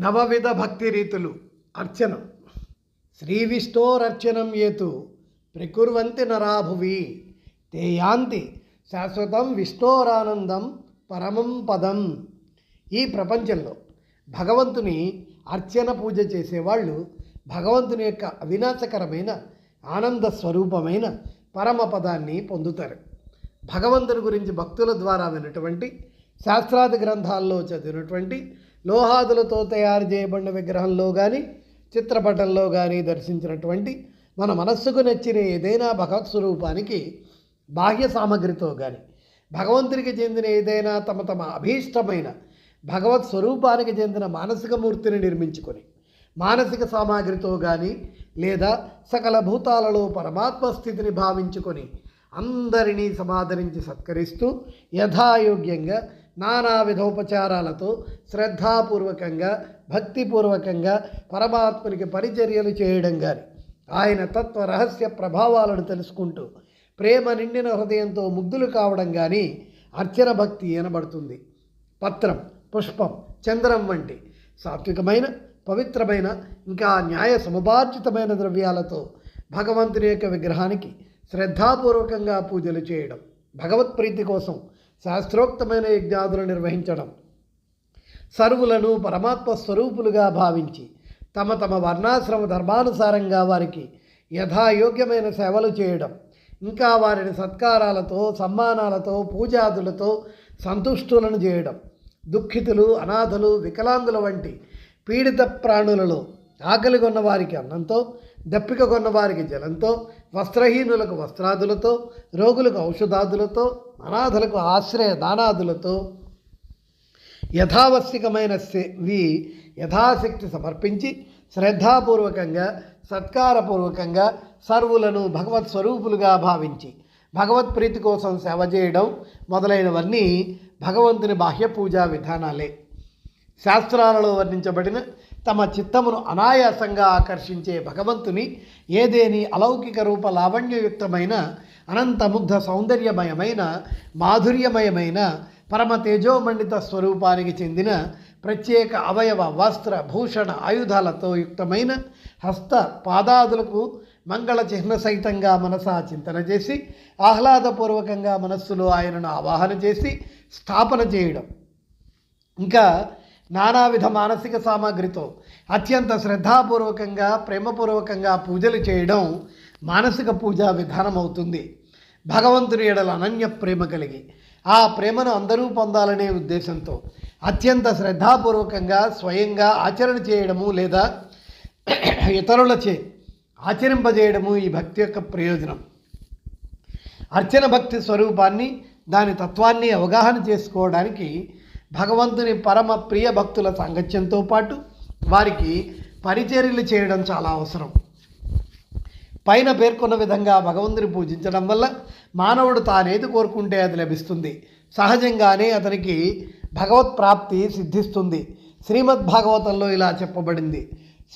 నవవిధ భక్తి రీతులు. అర్చనం. శ్రీ విష్ణోరర్చనం ఏతు ప్రకుర్వంతి నరాభువి తే యాంతి శాశ్వతం విష్ణోరానందం పరమం పదం. ఈ ప్రపంచంలో భగవంతుని అర్చన పూజ చేసేవాళ్ళు భగవంతుని యొక్క అవినాశకరమైన ఆనంద స్వరూపమైన పరమపదాన్ని పొందుతారు. భగవంతుని గురించి భక్తుల ద్వారా విన్నటువంటి శాస్త్రాది గ్రంథాల్లో చదివినటువంటి లోహాదులతో తయారు చేయబడిన విగ్రహంలో కానీ చిత్రపటంలో కానీ దర్శించినటువంటి మన మనస్సుకు నచ్చిన ఏదైనా భగవత్ స్వరూపానికి బాహ్య సామగ్రితో కానీ భగవంతునికి చెందిన ఏదైనా తమ తమ అభీష్టమైన భగవత్ స్వరూపానికి చెందిన మానసిక మూర్తిని నిర్మించుకొని మానసిక సామాగ్రితో కానీ లేదా సకల భూతాలలో పరమాత్మ స్థితిని భావించుకొని అందరినీ సమాదరించి సత్కరిస్తూ యథాయోగ్యంగా నానా విధోపచారాలతో శ్రద్ధాపూర్వకంగా భక్తిపూర్వకంగా పరమాత్మనికి పరిచర్యలు చేయడం కానీ ఆయన తత్వ రహస్య ప్రభావాలను తెలుసుకుంటూ ప్రేమ నిండిన హృదయంతో ముగ్ధులు కావడం కానీ అర్చన భక్తి అనబడుతుంది. పత్రం, పుష్పం, చంద్రం వంటి సాత్వికమైన పవిత్రమైన ఇంకా న్యాయ సముపార్జితమైన ద్రవ్యాలతో భగవంతుని యొక్క విగ్రహానికి శ్రద్ధాపూర్వకంగా పూజలు చేయడం, భగవత్ప్రీతి కోసం శాస్త్రోక్తమైన యజ్ఞాదులు నిర్వహించడం, సర్వులను పరమాత్మ స్వరూపులుగా భావించి తమ తమ వర్ణాశ్రమ ధర్మానుసారంగా వారికి యథాయోగ్యమైన సేవలు చేయడం, ఇంకా వారిని సత్కారాలతో సమ్మానాలతో పూజాదులతో సంతుష్టులను చేయడం, దుఃఖితులు అనాథలు వికలాంగుల వంటి పీడిత ప్రాణులలో ఆకలి కొన్న వారికి అన్నంతో దప్పిక కొన్న వారికి జలంతో వస్త్రహీనులకు వస్త్రాదులతో రోగులకు ఔషధాదులతో అనాథలకు ఆశ్రయ దానాదులతో యథావశ్యకమైనవి యథాశక్తి సమర్పించి శ్రద్ధాపూర్వకంగా సత్కారపూర్వకంగా సర్వులను భగవత్ స్వరూపులుగా భావించి భగవత్ ప్రీతి కోసం సేవ చేయడం మొదలైనవన్నీ భగవంతుని బాహ్య పూజా విధానాలే. శాస్త్రాలలో వర్ణించబడిన తమ చిత్తమును అనాయాసంగా ఆకర్షించే భగవంతుని ఏదేని అలౌకిక రూప లావణ్యయుక్తమైన అనంతముగ్ధ సౌందర్యమయమైన మాధుర్యమయమైన పరమ తేజోమండిత స్వరూపానికి చెందిన ప్రత్యేక అవయవ వస్త్ర భూషణ ఆయుధాలతో యుక్తమైన హస్త పాదాదులకు మంగళ చిహ్న సహితంగా మనసా చింతన చేసి ఆహ్లాదపూర్వకంగా మనస్సులో ఆయనను ఆవాహన చేసి స్థాపన చేయడం, ఇంకా నానావిధ మానసిక సామాగ్రితో అత్యంత శ్రద్ధాపూర్వకంగా ప్రేమపూర్వకంగా పూజలు చేయడం మానసిక పూజా విధానం అవుతుంది. భగవంతుని ఎడల అనన్య ప్రేమ కలిగి ఆ ప్రేమను అందరూ పొందాలనే ఉద్దేశంతో అత్యంత శ్రద్ధాపూర్వకంగా స్వయంగా ఆచరణ చేయడము లేదా ఇతరులచే ఆచరింపజేయడము ఈ భక్తి యొక్క ప్రయోజనం. అర్చన భక్తి స్వరూపాన్ని దాని తత్వాన్ని అవగాహన చేసుకోవడానికి భగవంతుని పరమ ప్రియ భక్తుల సాంగత్యంతో పాటు వారికి పరిచర్యలు చేయడం చాలా అవసరం. పైన పేర్కొన్న విధంగా భగవంతుని పూజించడం వల్ల మానవుడు తానేది కోరుకుంటే అది లభిస్తుంది. సహజంగానే అతనికి భగవత్ప్రాప్తి సిద్ధిస్తుంది. శ్రీమద్భాగవతంలో ఇలా చెప్పబడింది: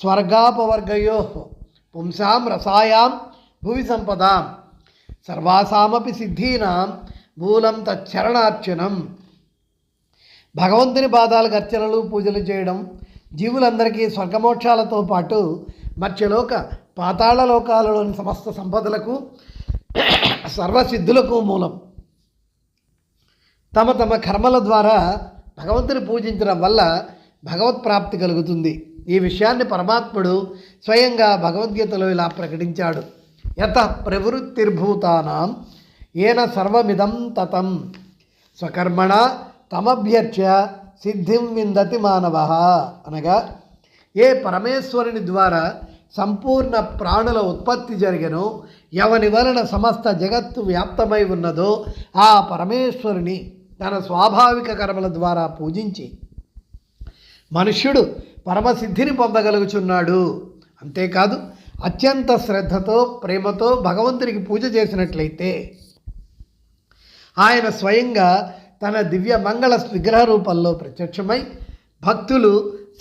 స్వర్గాపవర్గయో పుంసాం రసాయాం భువి సంపదాం సర్వాసామపి సిద్ధీనాం మూలం తచ్చరణార్చనం. భగవంతుని పాదాలకు అర్చనలు పూజలు చేయడం జీవులందరికీ స్వర్గమోక్షాలతో పాటు మత్స్యలోక పాతాళ లోకాలలోని సమస్త సంపదలకు సర్వసిద్ధులకు మూలం. తమ తమ కర్మల ద్వారా భగవంతుని పూజించడం వల్ల భగవత్ప్రాప్తి కలుగుతుంది. ఈ విషయాన్ని పరమాత్ముడు స్వయంగా భగవద్గీతలో ఇలా ప్రకటించాడు: యతః ప్రవృత్తిర్భూతానాం ఏన సర్వమిదం తతం స్వకర్మణ తమభ్యర్చ్య సిద్ధిం విందతి మానవః. అనగా ఏ పరమేశ్వరుని ద్వారా సంపూర్ణ ప్రాణుల ఉత్పత్తి జరిగెనో, ఎవని వలన సమస్త జగత్తు వ్యాప్తమై ఉన్నదో ఆ పరమేశ్వరుని తన స్వాభావిక కర్మల ద్వారా పూజించి మనుష్యుడు పరమసిద్ధిని పొందగలుగుచున్నాడు. అంతేకాదు అత్యంత శ్రద్ధతో ప్రేమతో భగవంతునికి పూజ చేసినట్లయితే ఆయన స్వయంగా తన దివ్య మంగళ విగ్రహ రూపంలో ప్రత్యక్షమై భక్తులు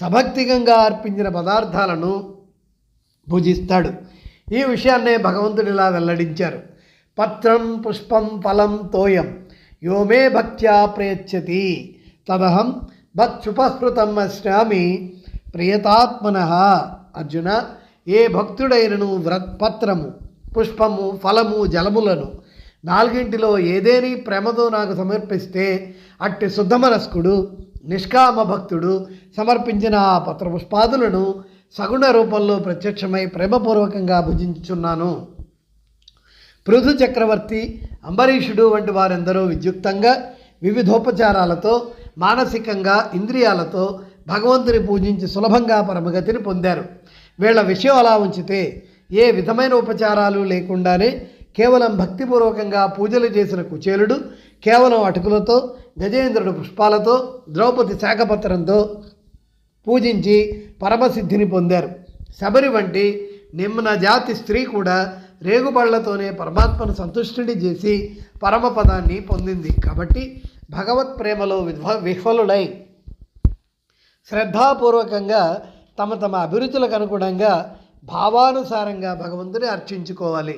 సభక్తికంగా అర్పించిన పదార్థాలను పూజిస్తాడు. ఈ విషయాన్నే భగవంతుడిలా వెల్లడించారు: పత్రం పుష్పం ఫలం తోయం యోమే భక్త్యా ప్రయచ్చతి తదహం భక్త్యుపహృతం అశ్నామి ప్రియతాత్మన. అర్జున, ఏ భక్తుడైనను పత్రము, పుష్పము, ఫలము, జలములను నాలుగింటిలో ఏదేని ప్రేమతో నాకు సమర్పిస్తే అట్టి శుద్ధమనస్కుడు నిష్కామ భక్తుడు సమర్పించిన ఆ పత్రపుష్పాదులను సగుణ రూపంలో ప్రత్యక్షమై ప్రేమపూర్వకంగా భుజించుచున్నాను. పృథు చక్రవర్తి, అంబరీషుడు వంటి వారెందరో విద్యుక్తంగా వివిధోపచారాలతో మానసికంగా ఇంద్రియాలతో భగవంతుని పూజించి సులభంగా పరమగతిని పొందారు. వీళ్ళ విషయం అలా ఉంచితే ఏ విధమైన ఉపచారాలు లేకుండానే కేవలం భక్తిపూర్వకంగా పూజలు చేసిన కుచేలుడు కేవలం అటుకులతో, గజేంద్రుడు పుష్పాలతో, ద్రౌపది శాఖపత్రంతో పూజించి పరమసిద్ధిని పొందారు. శబరి వంటి నిమ్న జాతి స్త్రీ కూడా రేగుబళ్లతోనే పరమాత్మను సంతుష్టుడి చేసి పరమపదాన్ని పొందింది. కాబట్టి భగవత్ ప్రేమలో విహ్వలులై శ్రద్ధాపూర్వకంగా తమ తమ అభిరుచులకు అనుగుణంగా భావానుసారంగా భగవంతుని అర్చించుకోవాలి.